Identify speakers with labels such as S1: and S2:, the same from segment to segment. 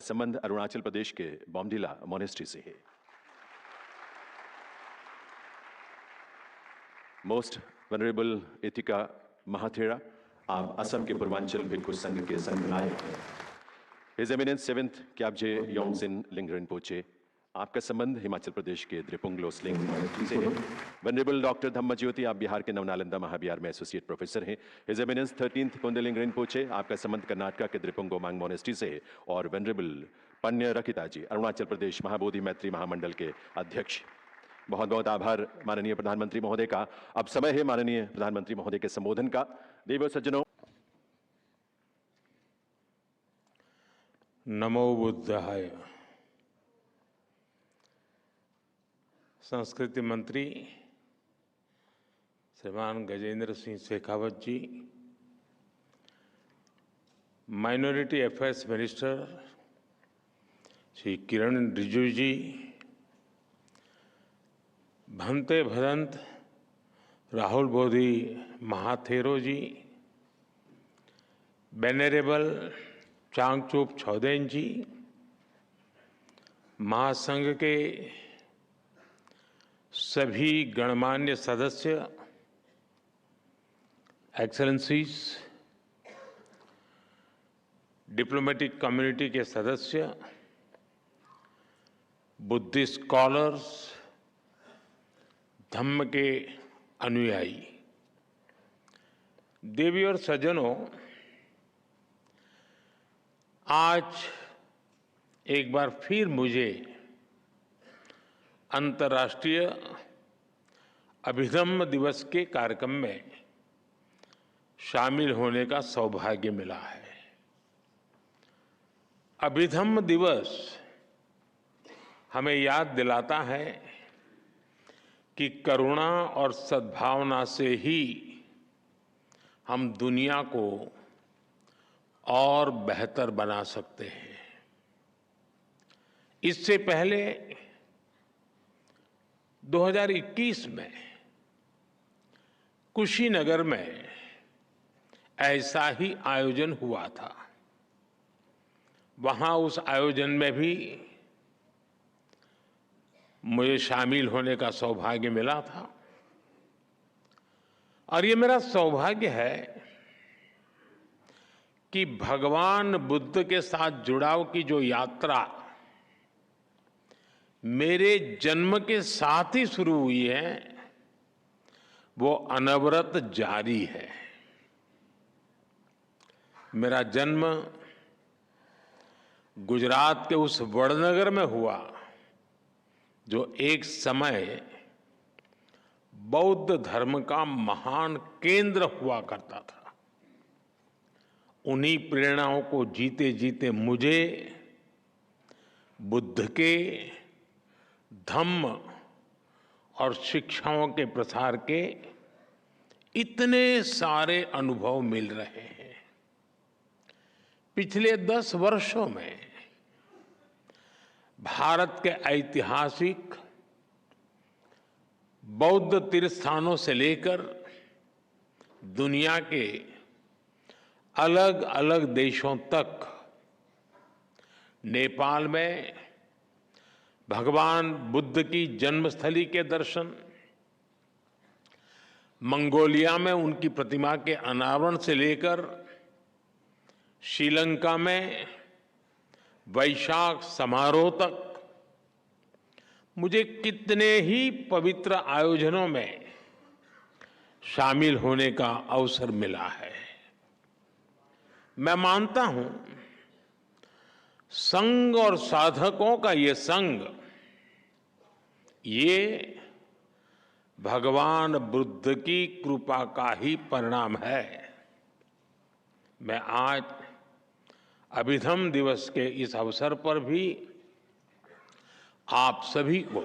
S1: संबंध अरुणाचल प्रदेश के बॉमडिला मोनेस्ट्री से है। मोस्ट वेनरेबल एथिका महाथेरा, आप असम के पूर्वांचल भिक्षु संघ के संघ नायक हैं। हिज एमिनेंस 7th क्याब्जे योंगजिन लिंग रिनपोचे, आपका संबंध हिमाचल प्रदेश के द्रिपुंग लोसलिंग मोनेस्ट्री से है। वेनरेबल डॉक्टर धम्मज्योति, आप बिहार के नवनालंदा महाविहार में एसोसिएट प्रोफेसर हैं। हिज एमिनेंस 13th कुंडलिंग रिनपोचे, आपका संबंध कर्नाटका के द्रिपुंग गोमांग मोनेस्ट्री से है। और वेनरेबल पन्य रखिता जी, अरुणाचल प्रदेश महाबोधि मैत्री महामंडल के अध्यक्ष। बहुत बहुत आभार माननीय प्रधानमंत्री महोदय का। अब समय है माननीय प्रधानमंत्री महोदय के संबोधन का। देव सज्जनों,
S2: नमो बुद्धाय। संस्कृति मंत्री श्रीमान गजेंद्र सिंह शेखावत जी, minority affairs minister Shri Kiran Rijiju जी, भंते भदंत राहुल बोधी महाथेरो जी, वेनरेबल चांगचुप छौदेन जी, महासंघ के सभी गणमान्य सदस्य, एक्सेलेंसीज, डिप्लोमेटिक कम्युनिटी के सदस्य, बुद्धिस्ट स्कॉलर्स, धम्म के अनुयायी, देवी और सज्जनों, आज एक बार फिर मुझे अंतर्राष्ट्रीय अभिधम्म दिवस के कार्यक्रम में शामिल होने का सौभाग्य मिला है। अभिधम्म दिवस हमें याद दिलाता है कि करुणा और सद्भावना से ही हम दुनिया को और बेहतर बना सकते हैं। इससे पहले 2021 में कुशीनगर में ऐसा ही आयोजन हुआ था। वहां उस आयोजन में भी मुझे शामिल होने का सौभाग्य मिला था और ये मेरा सौभाग्य है कि भगवान बुद्ध के साथ जुड़ाव की जो यात्रा मेरे जन्म के साथ ही शुरू हुई है, वो अनवरत जारी है। मेरा जन्म गुजरात के उस वडनगर में हुआ जो एक समय बौद्ध धर्म का महान केंद्र हुआ करता था। उन्हीं प्रेरणाओं को जीते जीते मुझे बुद्ध के धम्म और शिक्षाओं के प्रसार के इतने सारे अनुभव मिल रहे हैं। पिछले 10 वर्षों में भारत के ऐतिहासिक बौद्ध तीर्थ स्थानों से लेकर दुनिया के अलग अलग देशों तक, नेपाल में भगवान बुद्ध की जन्मस्थली के दर्शन, मंगोलिया में उनकी प्रतिमा के अनावरण से लेकर श्रीलंका में वैशाख समारोह तक मुझे कितने ही पवित्र आयोजनों में शामिल होने का अवसर मिला है। मैं मानता हूं संघ और साधकों का ये संग, ये भगवान बुद्ध की कृपा का ही परिणाम है। मैं आज अभिधम्म दिवस के इस अवसर पर भी आप सभी को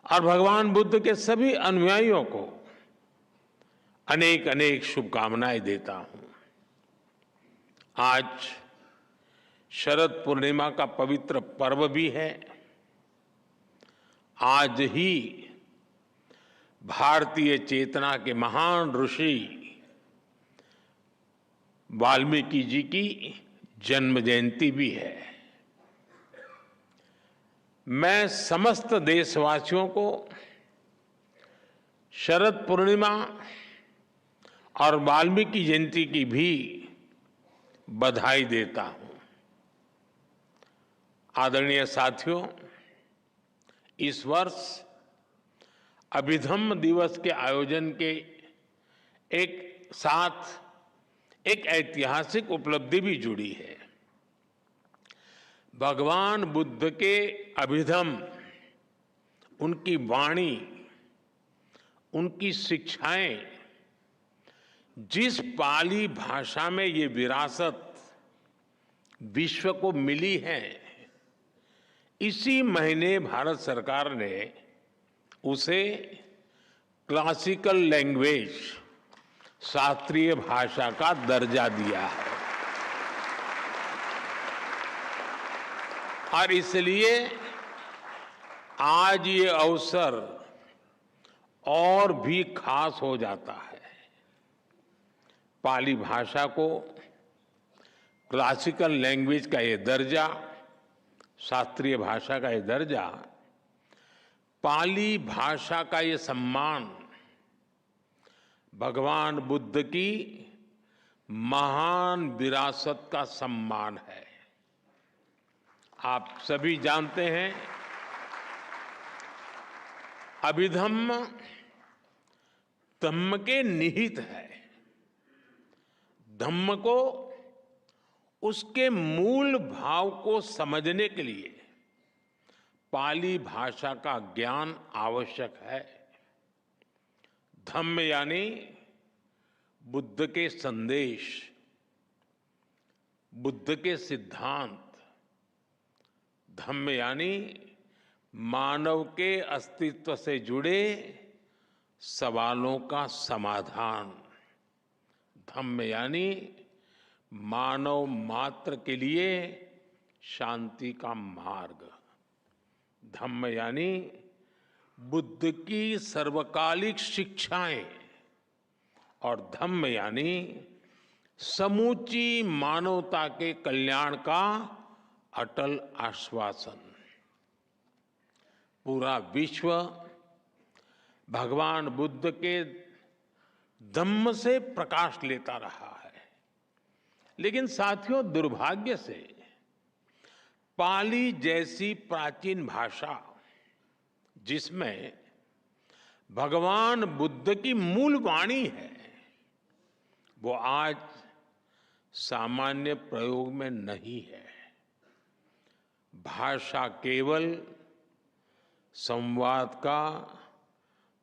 S2: और भगवान बुद्ध के सभी अनुयायियों को अनेक अनेक शुभकामनाएं देता हूं। आज शरद पूर्णिमा का पवित्र पर्व भी है। आज ही भारतीय चेतना के महान ऋषि वाल्मीकि जी की जन्म जयंती भी है। मैं समस्त देशवासियों को शरद पूर्णिमा और वाल्मीकि जयंती की भी बधाई देता हूं। आदरणीय साथियों, इस वर्ष अभिधम्म दिवस के आयोजन के एक साथ एक ऐतिहासिक उपलब्धि भी जुड़ी है। भगवान बुद्ध के अभिधम्म, उनकी वाणी, उनकी शिक्षाएं जिस पाली भाषा में ये विरासत विश्व को मिली है, इसी महीने भारत सरकार ने उसे क्लासिकल लैंग्वेज, शास्त्रीय भाषा का दर्जा दिया है। और इसलिए आज ये अवसर और भी खास हो जाता है। पाली भाषा को क्लासिकल लैंग्वेज का ये दर्जा, शास्त्रीय भाषा का ये दर्जा, पाली भाषा का ये सम्मान भगवान बुद्ध की महान विरासत का सम्मान है। आप सभी जानते हैं, अभिधम्म धम्म के निहित है। धम्म को, उसके मूल भाव को समझने के लिए पाली भाषा का ज्ञान आवश्यक है। धम्म यानी बुद्ध के संदेश, बुद्ध के सिद्धांत। धम्म यानी मानव के अस्तित्व से जुड़े सवालों का समाधान। धम्म यानी मानव मात्र के लिए शांति का मार्ग। धम्म यानी बुद्ध की सर्वकालिक शिक्षाएं। और धम्म यानी समूची मानवता के कल्याण का अटल आश्वासन। पूरा विश्व भगवान बुद्ध के धम्म से प्रकाश लेता रहा है। लेकिन साथियों, दुर्भाग्य से पाली जैसी प्राचीन भाषा, जिसमें भगवान बुद्ध की मूल वाणी है, वो आज सामान्य प्रयोग में नहीं है। भाषा केवल संवाद का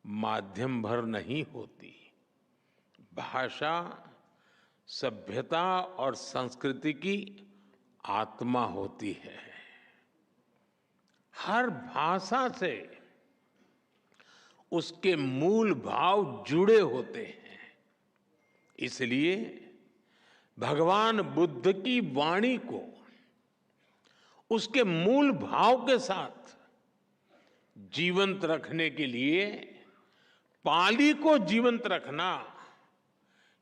S2: माध्यम भर नहीं होती। भाषा सभ्यता और संस्कृति की आत्मा होती है। हर भाषा से उसके मूल भाव जुड़े होते हैं। इसलिए भगवान बुद्ध की वाणी को उसके मूल भाव के साथ जीवंत रखने के लिए पाली को जीवंत रखना,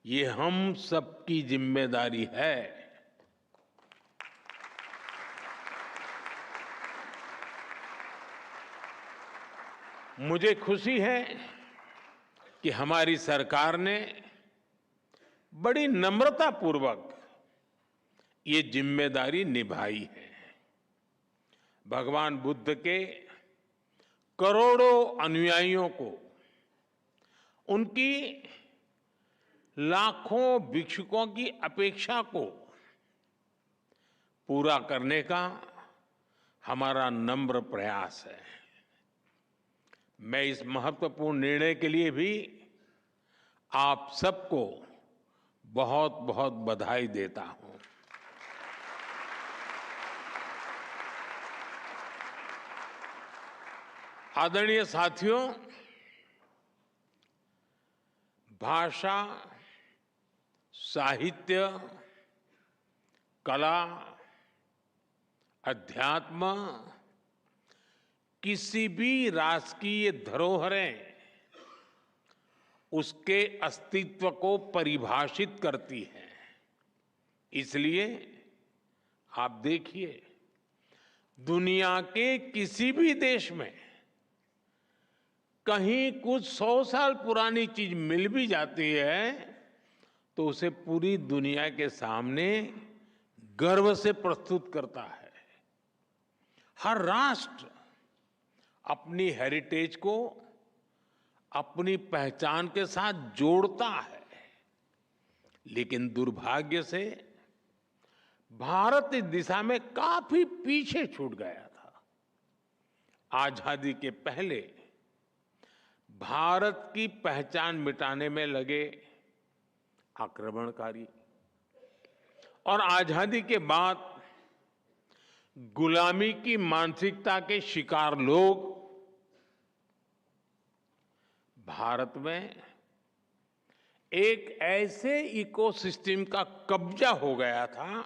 S2: ये हम सबकी जिम्मेदारी है। मुझे खुशी है कि हमारी सरकार ने बड़ी नम्रतापूर्वक ये जिम्मेदारी निभाई है। भगवान बुद्ध के करोड़ों अनुयायियों को, उनकी लाखों भिक्षुकों की अपेक्षा को पूरा करने का हमारा नम्र प्रयास है। मैं इस महत्वपूर्ण निर्णय के लिए भी आप सबको बहुत बहुत बधाई देता हूं। आदरणीय साथियों, भाषा, साहित्य, कला, अध्यात्म, किसी भी राष्ट्र की ये धरोहरें उसके अस्तित्व को परिभाषित करती हैं। इसलिए आप देखिए, दुनिया के किसी भी देश में कहीं कुछ 100 साल पुरानी चीज मिल भी जाती है तो उसे पूरी दुनिया के सामने गर्व से प्रस्तुत करता है। हर राष्ट्र अपनी हेरिटेज को अपनी पहचान के साथ जोड़ता है, लेकिन दुर्भाग्य से भारत इस दिशा में काफी पीछे छूट गया था। आजादी के पहले भारत की पहचान मिटाने में लगे आक्रमणकारी और आजादी के बाद गुलामी की मानसिकता के शिकार लोग भारत में एक ऐसे इकोसिस्टम का कब्जा हो गया था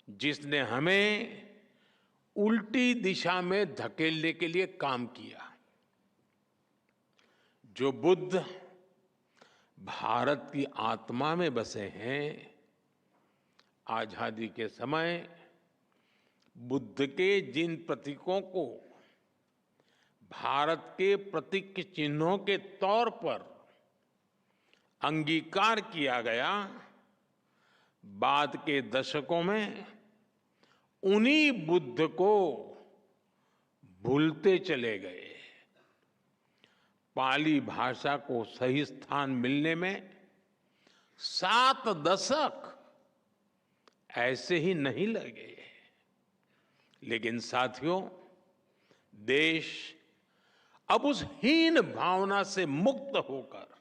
S2: जिसने हमें उल्टी दिशा में धकेलने के लिए काम किया। जो बुद्ध भारत की आत्मा में बसे हैं, आजादी के समय बुद्ध के जिन प्रतीकों को भारत के प्रतीक चिन्हों के तौर पर अंगीकार किया गया, बाद के दशकों में उन्हीं बुद्ध को भूलते चले गए। पाली भाषा को सही स्थान मिलने में 7 दशक ऐसे ही नहीं लगे। लेकिन साथियों, देश अब उस हीन भावना से मुक्त होकर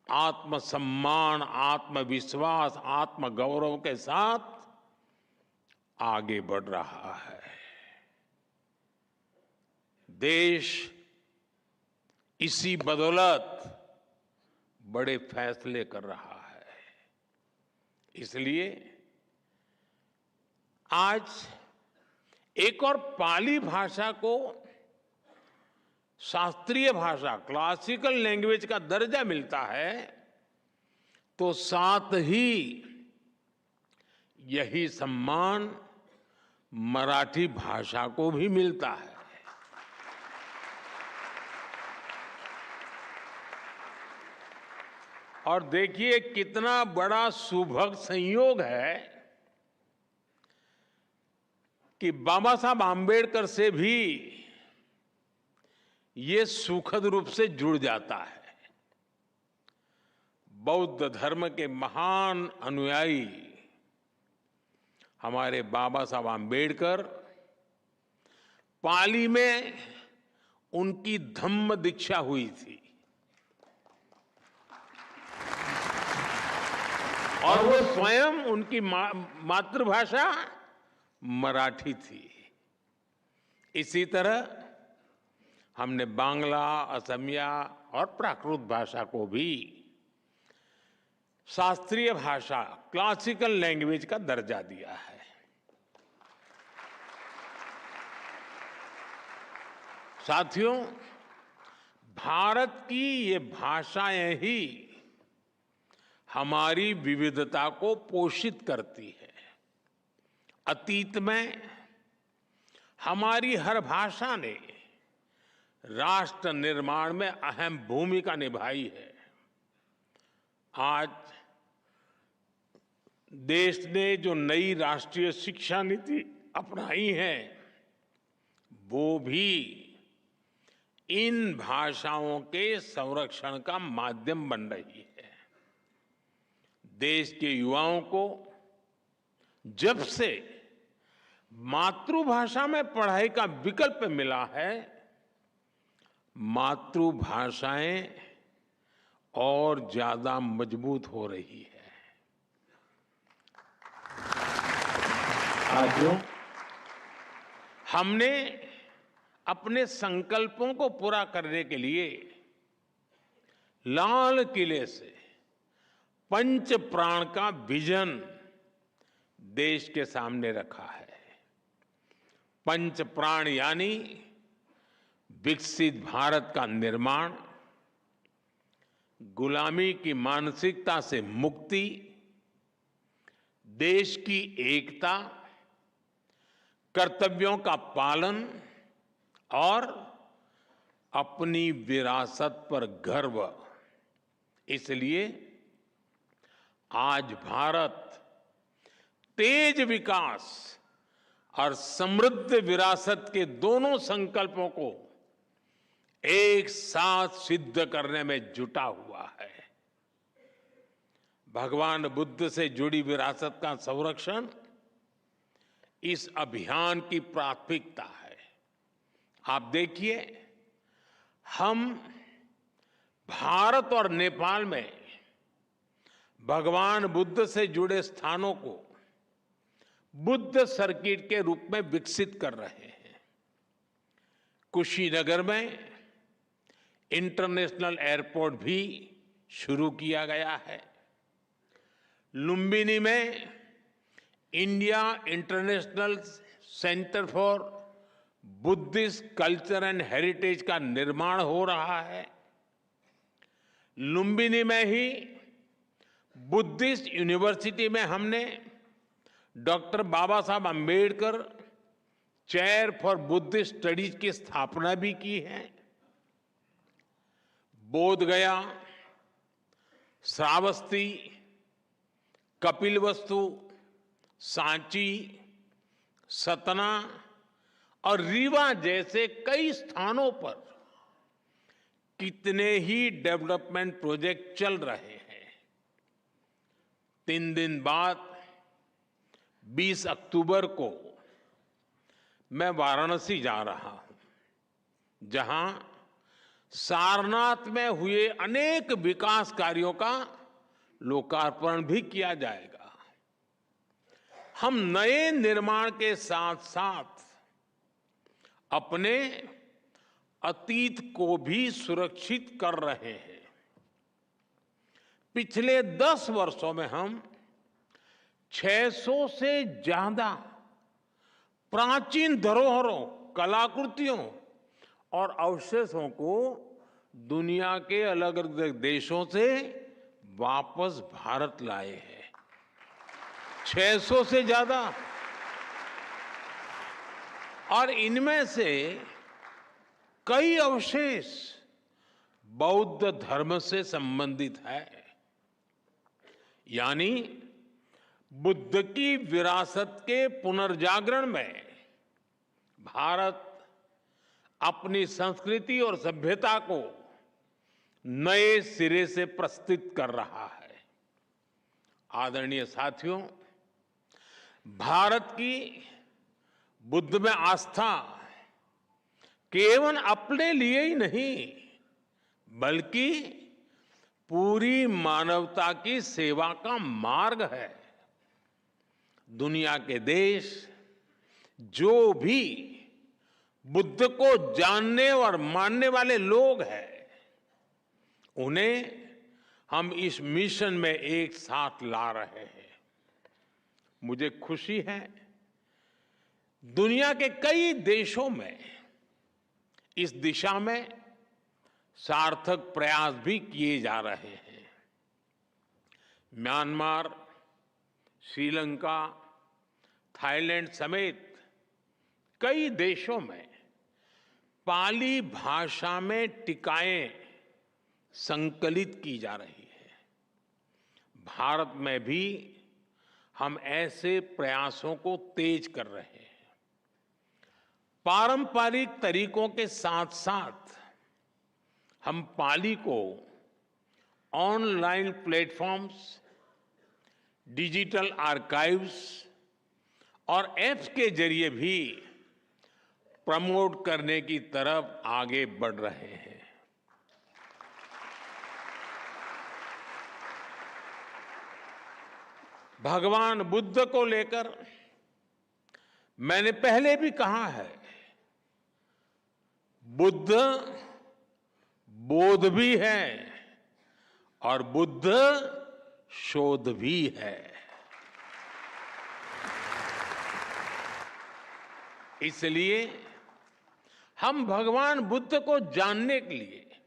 S2: आत्मसम्मान, आत्मविश्वास, आत्मगौरव के साथ आगे बढ़ रहा है। देश इसी बदौलत बड़े फैसले कर रहा है। इसलिए आज एक और पाली भाषा को शास्त्रीय भाषा, क्लासिकल लैंग्वेज का दर्जा मिलता है, तो साथ ही यही सम्मान मराठी भाषा को भी मिलता है। और देखिए कितना बड़ा सुभग संयोग है कि बाबा साहब आम्बेडकर से भी ये सुखद रूप से जुड़ जाता है। बौद्ध धर्म के महान अनुयायी हमारे बाबा साहब आम्बेडकर, पाली में उनकी धम्म दीक्षा हुई थी और वो स्वयं उनकी मातृभाषा मराठी थी। इसी तरह हमने बांग्ला, असमिया और प्राकृत भाषा को भी शास्त्रीय भाषा, क्लासिकल लैंग्वेज का दर्जा दिया है। साथियों, भारत की ये भाषाएं ही हमारी विविधता को पोषित करती है। अतीत में हमारी हर भाषा ने राष्ट्र निर्माण में अहम भूमिका निभाई है। आज देश ने जो नई राष्ट्रीय शिक्षा नीति अपनाई है, वो भी इन भाषाओं के संरक्षण का माध्यम बन रही है। देश के युवाओं को जब से मातृभाषा में पढ़ाई का विकल्प मिला है, मातृभाषाएं और ज्यादा मजबूत हो रही है। साथियों, हमने अपने संकल्पों को पूरा करने के लिए लाल किले से पंच प्राण का विजन देश के सामने रखा है। पंच प्राण यानी विकसित भारत का निर्माण, गुलामी की मानसिकता से मुक्ति, देश की एकता कर्तव्यों का पालन और अपनी विरासत पर गर्व। इसलिए आज भारत तेज विकास और समृद्ध विरासत के दोनों संकल्पों को एक साथ सिद्ध करने में जुटा हुआ है। भगवान बुद्ध से जुड़ी विरासत का संरक्षण इस अभियान की प्राथमिकता है। आप देखिए, हम भारत और नेपाल में भगवान बुद्ध से जुड़े स्थानों को बुद्ध सर्किट के रूप में विकसित कर रहे हैं। कुशीनगर में इंटरनेशनल एयरपोर्ट भी शुरू किया गया है। लुम्बिनी में India international centre for Buddhist culture and heritage का निर्माण हो रहा है। लुम्बिनी में ही बुद्धिस्ट यूनिवर्सिटी में हमने डॉक्टर बाबा साहब Ambedkar chair for Buddhist studies की स्थापना भी की है। बोधगया, श्रावस्ती, कपिलवस्तु, सांची, सतना और रीवा जैसे कई स्थानों पर कितने ही डेवलपमेंट प्रोजेक्ट चल रहे हैं। 3 दिन बाद 20 अक्टूबर को मैं वाराणसी जा रहा हूं, जहां सारनाथ में हुए अनेक विकास कार्यों का लोकार्पण भी किया जाएगा। हम नए निर्माण के साथ साथ अपने अतीत को भी सुरक्षित कर रहे हैं। पिछले 10 वर्षों में हम 600 से ज्यादा प्राचीन धरोहरों, कलाकृतियों और अवशेषों को दुनिया के अलग अलग देशों से वापस भारत लाए हैं। 600 से ज्यादा, और इनमें से कई अवशेष बौद्ध धर्म से संबंधित है। यानी बुद्ध की विरासत के पुनर्जागरण में भारत अपनी संस्कृति और सभ्यता को नए सिरे से प्रस्तुत कर रहा है। आदरणीय साथियों, भारत की बुद्ध में आस्था केवल अपने लिए ही नहीं, बल्कि पूरी मानवता की सेवा का मार्ग है। दुनिया के देश जो भी बुद्ध को जानने और मानने वाले लोग हैं, उन्हें हम इस मिशन में एक साथ ला रहे हैं। मुझे खुशी है, दुनिया के कई देशों में इस दिशा में सार्थक प्रयास भी किए जा रहे हैं। म्यांमार, श्रीलंका, थाईलैंड समेत कई देशों में पाली भाषा में टीकाएं संकलित की जा रही है। भारत में भी हम ऐसे प्रयासों को तेज कर रहे हैं। पारंपरिक तरीकों के साथ साथ हम पाली को ऑनलाइन प्लेटफॉर्म्स, डिजिटल आर्काइव्स और ऐप्स के जरिए भी प्रमोट करने की तरफ आगे बढ़ रहे हैं। भगवान बुद्ध को लेकर मैंने पहले भी कहा है, बुद्ध बोध भी है और बुद्ध शोध भी है। इसलिए हम भगवान बुद्ध को जानने के लिए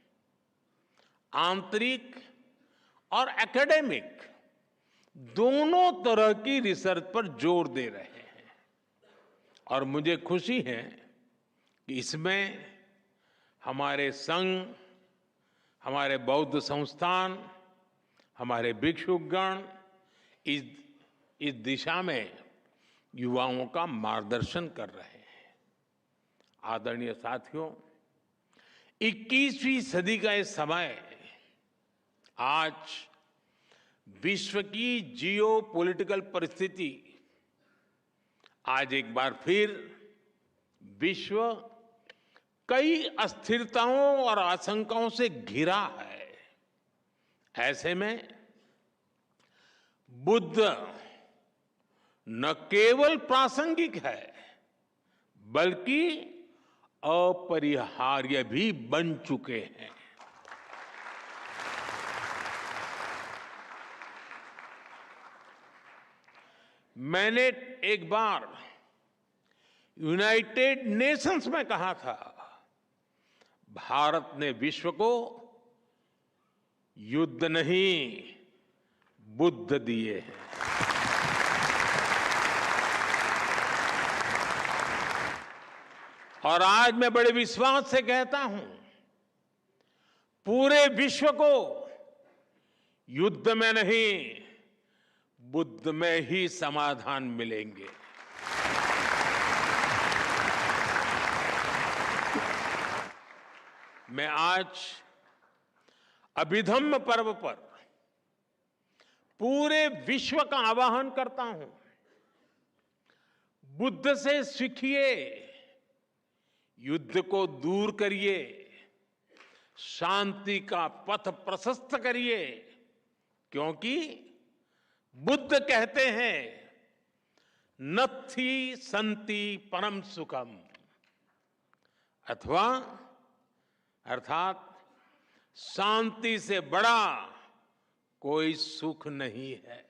S2: आंतरिक और एकेडमिक दोनों तरह की रिसर्च पर जोर दे रहे हैं और मुझे खुशी है कि इसमें हमारे संघ, हमारे बौद्ध संस्थान, हमारे भिक्षुगण इस दिशा में युवाओं का मार्गदर्शन कर रहे हैं। आदरणीय साथियों, 21वीं सदी का ये समय आज विश्व की जियो पॉलिटिकल परिस्थिति आज एक बार फिर विश्व कई अस्थिरताओं और आशंकाओं से घिरा है। ऐसे में बुद्ध न केवल प्रासंगिक है बल्कि अपरिहार्य भी बन चुके हैं। मैंने एक बार यूनाइटेड नेशंस में कहा था, भारत ने विश्व को युद्ध नहीं बुद्ध दिए हैं। और आज मैं बड़े विश्वास से कहता हूं, पूरे विश्व को युद्ध में नहीं बुद्ध में ही समाधान मिलेंगे। मैं आज अभिधम्म पर्व पर पूरे विश्व का आह्वान करता हूं, बुद्ध से सीखिए, युद्ध को दूर करिए, शांति का पथ प्रशस्त करिए, क्योंकि बुद्ध कहते हैं नत्थि संति परम सुखम, अर्थात शांति से बड़ा कोई सुख नहीं है।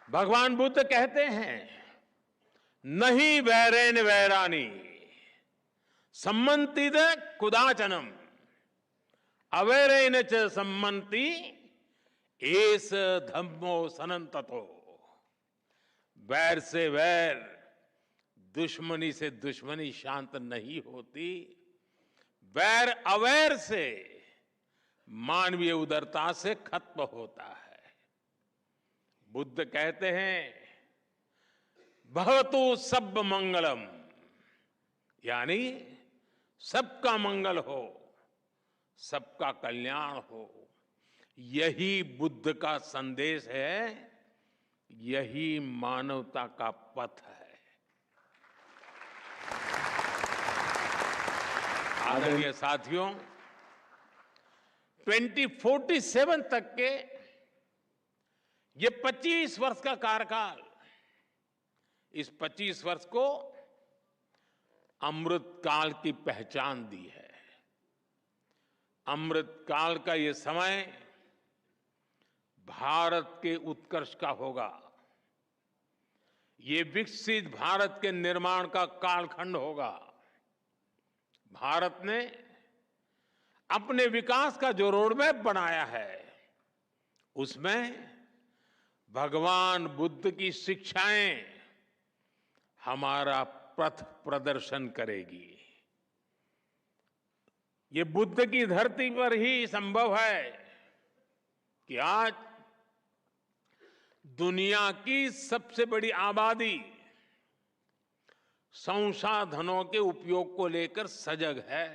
S2: भगवान बुद्ध कहते हैं नहीं वैरेन वैरानी सम्मन्ति कुदाचनम अवैरेन च सम्मन्ति एस धम्मो सनंततो। वैर से वैर, दुश्मनी से दुश्मनी शांत नहीं होती। वैर अवैर से, मानवीय उदारता से खत्म होता है। बुद्ध कहते हैं भवतु सब मंगलम, यानी सबका मंगल हो, सबका कल्याण हो। यही बुद्ध का संदेश है, यही मानवता का पथ है। आदरणीय साथियों, 2047 तक के ये 25 वर्ष का कार्यकाल, इस 25 वर्ष को अमृत काल की पहचान दी है। अमृत काल का ये समय भारत के उत्कर्ष का होगा। ये विकसित भारत के निर्माण का कालखंड होगा। भारत ने अपने विकास का जो रोडमैप बनाया है, उसमें भगवान बुद्ध की शिक्षाएं हमारा पथ प्रदर्शन करेगी। ये बुद्ध की धरती पर ही संभव है कि आज दुनिया की सबसे बड़ी आबादी संसाधनों के उपयोग को लेकर सजग है।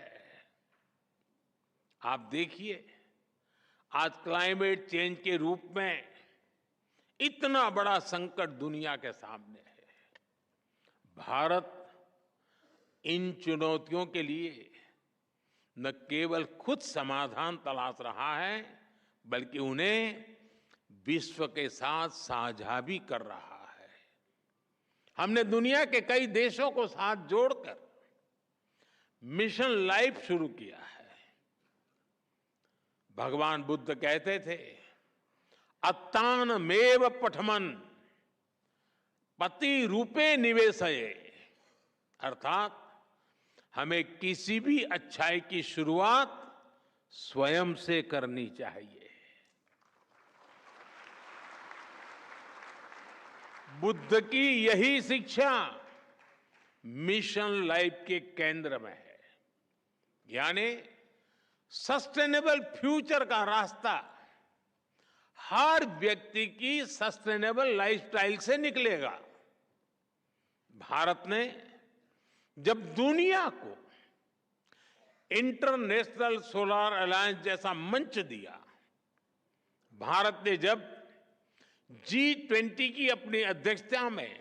S2: आप देखिए, आज क्लाइमेट चेंज के रूप में इतना बड़ा संकट दुनिया के सामने है। भारत इन चुनौतियों के लिए न केवल खुद समाधान तलाश रहा है, बल्कि उन्हें विश्व के साथ साझा भी कर रहा है। हमने दुनिया के कई देशों को साथ जोड़कर मिशन लाइफ शुरू किया है। भगवान बुद्ध कहते थे अत्तानमेव पठमन पति रूपे निवेशये, अर्थात हमें किसी भी अच्छाई की शुरुआत स्वयं से करनी चाहिए। बुद्ध की यही शिक्षा मिशन लाइफ के केंद्र में है, यानी सस्टेनेबल फ्यूचर का रास्ता हर व्यक्ति की सस्टेनेबल लाइफस्टाइल से निकलेगा। भारत ने जब दुनिया को इंटरनेशनल सोलर अलायंस जैसा मंच दिया, भारत ने जब G20 की अपनी अध्यक्षता में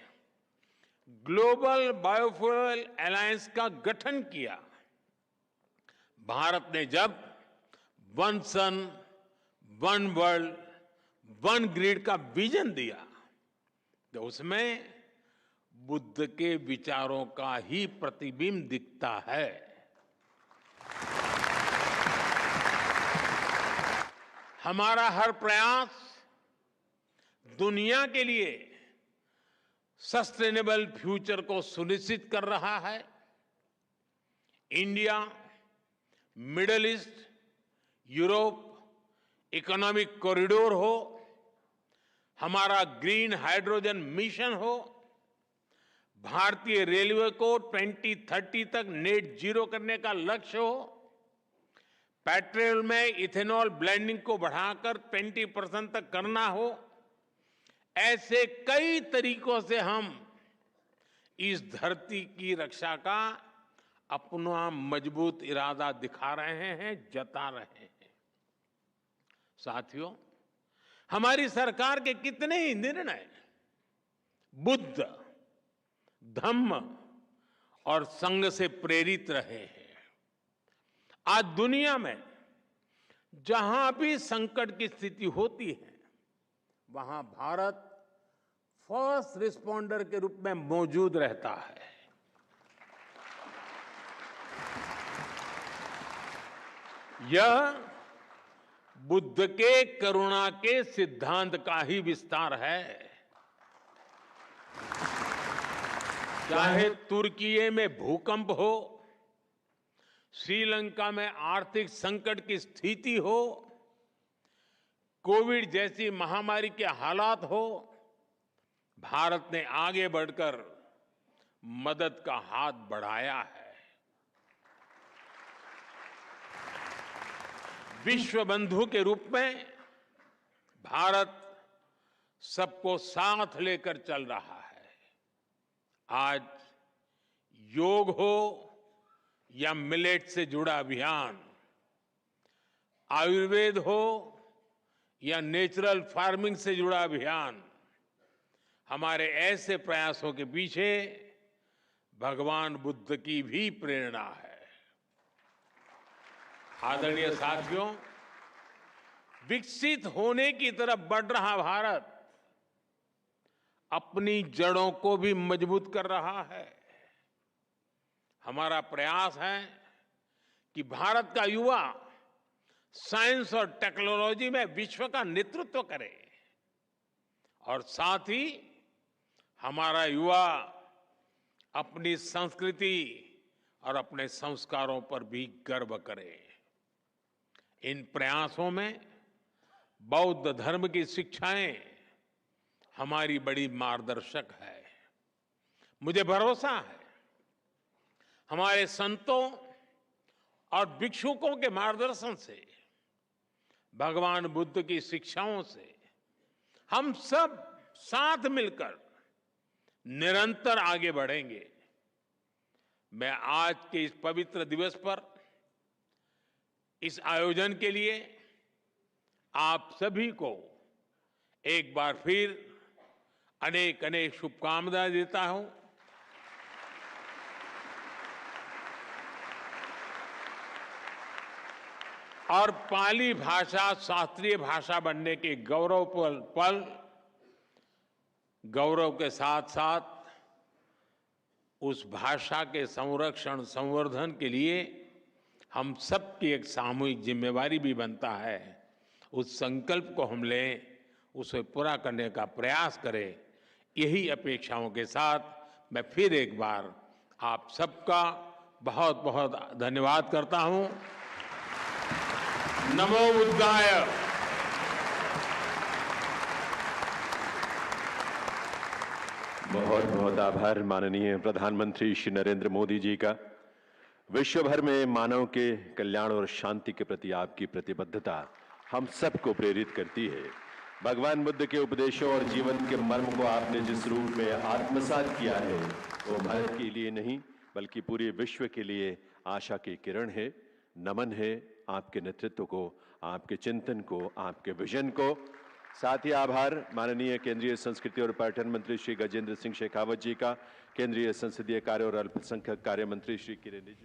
S2: ग्लोबल बायोफ्यूल अलायंस का गठन किया, भारत ने जब one sun one world one grid का विजन दिया, तो उसमें बुद्ध के विचारों का ही प्रतिबिंब दिखता है। हमारा हर प्रयास दुनिया के लिए सस्टेनेबल फ्यूचर को सुनिश्चित कर रहा है। India, middle east, Europe economic corridor हो, हमारा ग्रीन हाइड्रोजन मिशन हो, भारतीय रेलवे को 2030 तक नेट जीरो करने का लक्ष्य हो, पेट्रोल में इथेनॉल ब्लेंडिंग को बढ़ाकर 20% तक करना हो, ऐसे कई तरीकों से हम इस धरती की रक्षा का अपना मजबूत इरादा दिखा रहे हैं, जता रहे हैं। साथियों, हमारी सरकार के कितने ही निर्णय बुद्ध, धम्म और संघ से प्रेरित रहे हैं। आज दुनिया में जहां भी संकट की स्थिति होती है, वहां भारत फर्स्ट रिस्पॉन्डर के रूप में मौजूद रहता है। यह बुद्ध के करुणा के सिद्धांत का ही विस्तार है। चाहे तुर्की में भूकंप हो, श्रीलंका में आर्थिक संकट की स्थिति हो, कोविड जैसी महामारी के हालात हो, भारत ने आगे बढ़कर मदद का हाथ बढ़ाया है। विश्व बंधु के रूप में भारत सबको साथ लेकर चल रहा है। आज योग हो या मिलेट से जुड़ा अभियान, आयुर्वेद हो या नेचुरल फार्मिंग से जुड़ा अभियान, हमारे ऐसे प्रयासों के पीछे भगवान बुद्ध की भी प्रेरणा है। आदरणीय साथियों, विकसित होने की तरफ बढ़ रहा भारत अपनी जड़ों को भी मजबूत कर रहा है। हमारा प्रयास है कि भारत का युवा साइंस और टेक्नोलॉजी में विश्व का नेतृत्व करे और साथ ही हमारा युवा अपनी संस्कृति और अपने संस्कारों पर भी गर्व करे। इन प्रयासों में बौद्ध धर्म की शिक्षाएं हमारी बड़ी मार्गदर्शक है। मुझे भरोसा है हमारे संतों और भिक्षुकों के मार्गदर्शन से, भगवान बुद्ध की शिक्षाओं से हम सब साथ मिलकर निरंतर आगे बढ़ेंगे। मैं आज के इस पवित्र दिवस पर इस आयोजन के लिए आप सभी को एक बार फिर अनेक अनेक शुभकामनाएं देता हूं। और पाली भाषा शास्त्रीय भाषा बनने के गौरव के साथ साथ उस भाषा के संरक्षण संवर्धन के लिए हम सबकी एक सामूहिक जिम्मेवारी भी बनता है। उस संकल्प को हम लें, उसे पूरा करने का प्रयास करें। यही अपेक्षाओं के साथ मैं फिर एक बार आप सबका बहुत बहुत धन्यवाद करता हूं। नमो बुद्धाय।
S1: बहुत बहुत आभार माननीय प्रधानमंत्री श्री नरेंद्र मोदी जी का। विश्व भर में मानव के कल्याण और शांति के प्रति आपकी प्रतिबद्धता हम सबको प्रेरित करती है। भगवान बुद्ध के उपदेशों और जीवन के मर्म को आपने जिस रूप में आत्मसात किया है वो भारत के लिए नहीं बल्कि पूरे विश्व के लिए आशा की किरण है। नमन है आपके नेतृत्व को, आपके चिंतन को, आपके विजन को। साथ ही आभार माननीय केंद्रीय संस्कृति और पर्यटन मंत्री श्री गजेंद्र सिंह शेखावत जी का, केंद्रीय संसदीय कार्य और अल्पसंख्यक कार्य मंत्री श्री किरेन रिजिजू